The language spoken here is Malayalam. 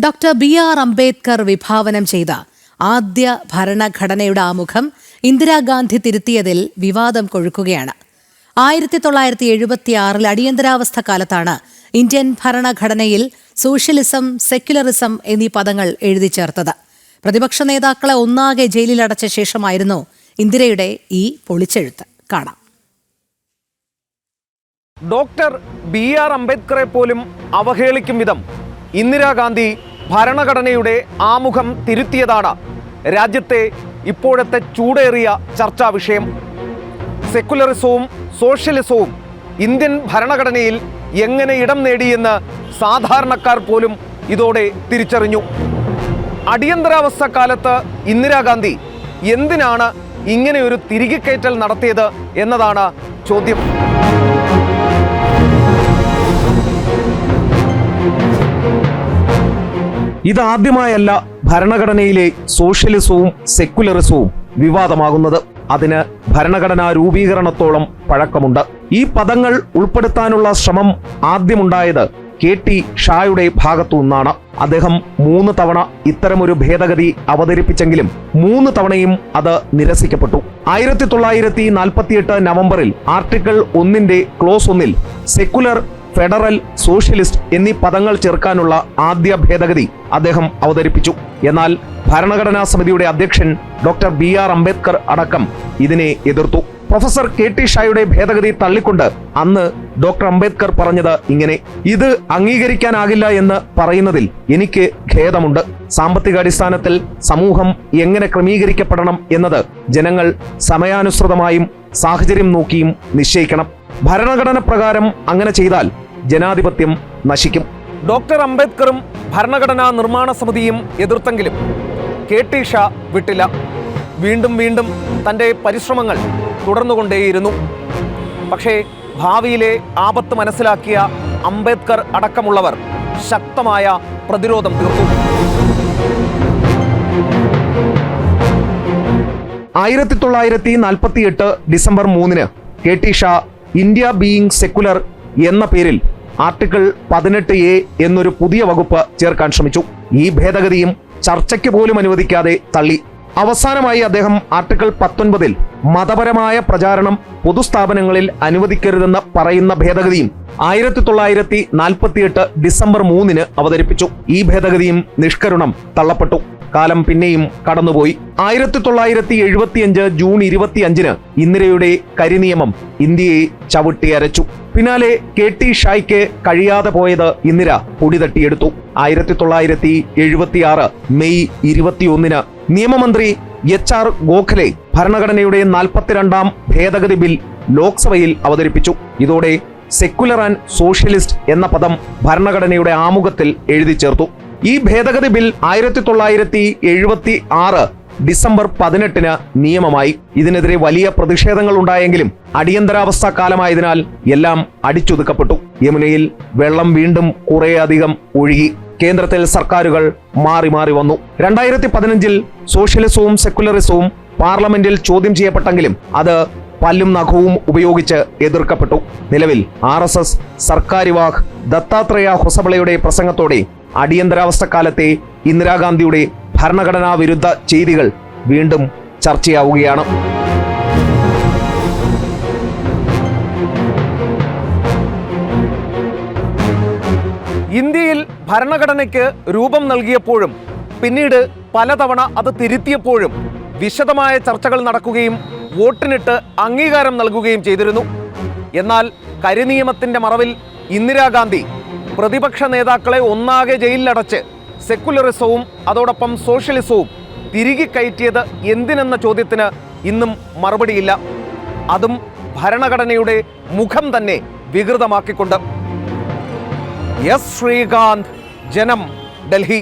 Doctor BR. അംബേദ്കർ വിഭാവനം ചെയ്ത ആദ്യ ഭരണഘടനയുടെ ആമുഖം ഇന്ദിരാഗാന്ധി തിരുത്തിയതിൽ വിവാദം കൊഴുക്കുകയാണ്. 1976 അടിയന്തരാവസ്ഥ കാലത്താണ് ഇന്ത്യൻ ഭരണഘടനയിൽ സോഷ്യലിസം, സെക്യുലറിസം എന്നീ പദങ്ങൾ എഴുതി ചേർത്തത്. പ്രതിപക്ഷ നേതാക്കളെ ഒന്നാകെ ജയിലിലടച്ച ശേഷമായിരുന്നു ഇന്ദിരയുടെ ഈ പൊളിച്ചെഴുത്ത്. കാണാം. Doctor BR. അംബേദ്കറെ പോലും അവഹേളിക്കും വിധം ഇന്ദിരാഗാന്ധി ഭരണഘടനയുടെ ആമുഖം തിരുത്തിയതാണ് രാജ്യത്തെ ഇപ്പോഴത്തെ ചൂടേറിയ ചർച്ചാ വിഷയം. സെക്കുലറിസവും സോഷ്യലിസവും ഇന്ത്യൻ ഭരണഘടനയിൽ എങ്ങനെ ഇടം നേടിയെന്ന് സാധാരണക്കാർ പോലും ഇതോടെ തിരിച്ചറിഞ്ഞു. അടിയന്തരാവസ്ഥ കാലത്ത് ഇന്ദിരാഗാന്ധി എന്തിനാണ് ഇങ്ങനെയൊരു തിരികെക്കയറ്റൽ നടത്തിയത് എന്നതാണ് ചോദ്യം. ഇതാദ്യമായല്ല ഭരണഘടനയിലെ സോഷ്യലിസവും സെക്കുലറിസവും വിവാദമാകുന്നത്. അതിന് ഭരണഘടനാ രൂപീകരണത്തോളം പഴക്കമുണ്ട്. ഈ പദങ്ങൾ ഉൾപ്പെടുത്താനുള്ള ശ്രമം ആദ്യമുണ്ടായത് കെ.ടി. ഷായുടെ ഭാഗത്തു നിന്നാണ്. അദ്ദേഹം 3 തവണ ഇത്തരമൊരു ഭേദഗതി അവതരിപ്പിച്ചെങ്കിലും 3 തവണയും അത് നിരസിക്കപ്പെട്ടു. 1948 നവംബറിൽ article 1 close 1 secular, federal, socialist എന്നീ പദങ്ങൾ ചേർക്കാനുള്ള ആദ്യ ഭേദഗതി അദ്ദേഹം അവതരിപ്പിച്ചു. എന്നാൽ ഭരണഘടനാ സമിതിയുടെ അധ്യക്ഷൻ ഡോക്ടർ ബി.ആർ. അംബേദ്കർ അടക്കം ഇതിനെ എതിർത്തു. Professor K T. ഷായുടെ ഭേദഗതി തള്ളിക്കൊണ്ട് അന്ന് ഡോക്ടർ അംബേദ്കർ പറഞ്ഞത് ഇങ്ങനെ: ഇത് അംഗീകരിക്കാനാകില്ല എന്ന് പറയുന്നതിൽ എനിക്ക് ഖേദമുണ്ട്. സാമ്പത്തിക അടിസ്ഥാനത്തിൽ സമൂഹം എങ്ങനെ ക്രമീകരിക്കപ്പെടണം എന്നത് ജനങ്ങൾ സമയാനുസൃതമായും സാഹചര്യം നോക്കിയും നിശ്ചയിക്കണം. ഭരണഘടന പ്രകാരം അങ്ങനെ ചെയ്താൽ ജനാധിപത്യം നശിക്കും. ഡോക്ടർ അംബേദ്കറും ഭരണഘടനാ നിർമ്മാണ സമിതിയും എതിർത്തെങ്കിലും കെ.ടി. ഷാ വിട്ടില്ല. വീണ്ടും വീണ്ടും തൻ്റെ പരിശ്രമങ്ങൾ തുടർന്നുകൊണ്ടേയിരുന്നു. പക്ഷേ ഭാവിയിലെ ആപത്ത് മനസ്സിലാക്കിയ അംബേദ്കർ അടക്കമുള്ളവർ ശക്തമായ പ്രതിരോധം തീർത്തു. 1948 December 3 K T. Shah India being secular എന്ന പേരിൽ ആർട്ടിക്കിൾ 18A എന്നൊരു പുതിയ വകുപ്പ് ചേർക്കാൻ ശ്രമിച്ചു. ഈ ഭേദഗതിയും ചർച്ചയ്ക്ക് പോലും അനുവദിക്കാതെ തള്ളി. അവസാനമായി അദ്ദേഹം ആർട്ടിക്കിൾ 19 മതപരമായ പ്രചാരണം പൊതുസ്ഥാപനങ്ങളിൽ അനുവദിക്കരുതെന്ന് പറയുന്ന ഭേദഗതിയും 1948 ഡിസംബർ 3 അവതരിപ്പിച്ചു. ഈ ഭേദഗതിയും നിഷ്കരുണം തള്ളപ്പെട്ടു. കാലം പിന്നെയും കടന്നുപോയി. 1975 ജൂൺ 25 ഇന്ദിരയുടെ കരിനിയമം ഇന്ത്യയെ ചവിട്ടിയരച്ചു. പിന്നാലെ കെ.ടി. ഷായ്ക്ക് കഴിയാതെ പോയത് ഇന്ദിര പൊടിതട്ടിയെടുത്തു. 1976 മെയ് 21 നിയമമന്ത്രി എച്ച്.ആർ. ഗോഖലെ ഭരണഘടനയുടെ 42ാം ഭേദഗതി ബിൽ ലോക്സഭയിൽ അവതരിപ്പിച്ചു. ഇതോടെ സെക്കുലർ ആൻഡ് സോഷ്യലിസ്റ്റ് എന്ന പദം ഭരണഘടനയുടെ ആമുഖത്തിൽ എഴുതി ചേർത്തു. ഈ ഭേദഗതി ബിൽ 1976 ഡിസംബർ 18 നിയമമായി. ഇതിനെതിരെ വലിയ പ്രതിഷേധങ്ങൾ ഉണ്ടായെങ്കിലും അടിയന്തരാവസ്ഥ കാലമായതിനാൽ എല്ലാം അടിച്ചൊതുക്കപ്പെട്ടു. യമുനയിൽ വെള്ളം വീണ്ടും കുറേയധികം ഒഴുകി. കേന്ദ്രത്തിൽ സർക്കാരുകൾ മാറി മാറി വന്നു. 2015 സോഷ്യലിസവും സെക്കുലറിസവും പാർലമെന്റിൽ ചോദ്യം ചെയ്യപ്പെട്ടെങ്കിലും അത് പല്ലും നഖവും ഉപയോഗിച്ച് എതിർക്കപ്പെട്ടു. നിലവിൽ RSS സർക്കാരിവാഹ് ദത്താത്രേയ ഹൊസബളയുടെ പ്രസംഗത്തോടെ അടിയന്തരാവസ്ഥ കാലത്തെ ഇന്ദിരാഗാന്ധിയുടെ ഭരണഘടനാ വിരുദ്ധ ചെയ്തികൾ വീണ്ടും ചർച്ചയാവുകയാണ്. ഇന്ത്യയിൽ ഭരണഘടനയ്ക്ക് രൂപം നൽകിയപ്പോഴും പിന്നീട് പലതവണ അത് തിരുത്തിയപ്പോഴും വിശദമായ ചർച്ചകൾ നടക്കുകയും വോട്ടിനിട്ട് അംഗീകാരം നൽകുകയും ചെയ്തിരുന്നു. എന്നാൽ കരിനിയമത്തിന്റെ മറവിൽ ഇന്ദിരാഗാന്ധി പ്രതിപക്ഷ നേതാക്കളെ ഒന്നാകെ ജയിലിലടച്ച് സെക്കുലറിസവും അതോടൊപ്പം സോഷ്യലിസവും തിരികെ കയറ്റിയത് എന്തിനെന്ന ചോദ്യത്തിന് ഇന്നും മറുപടിയില്ല. അതും ഭരണഘടനയുടെ മുഖം തന്നെ വികൃതമാക്കിക്കൊണ്ട്. എസ് ശ്രീകാന്ത്, ജനം, ഡൽഹി.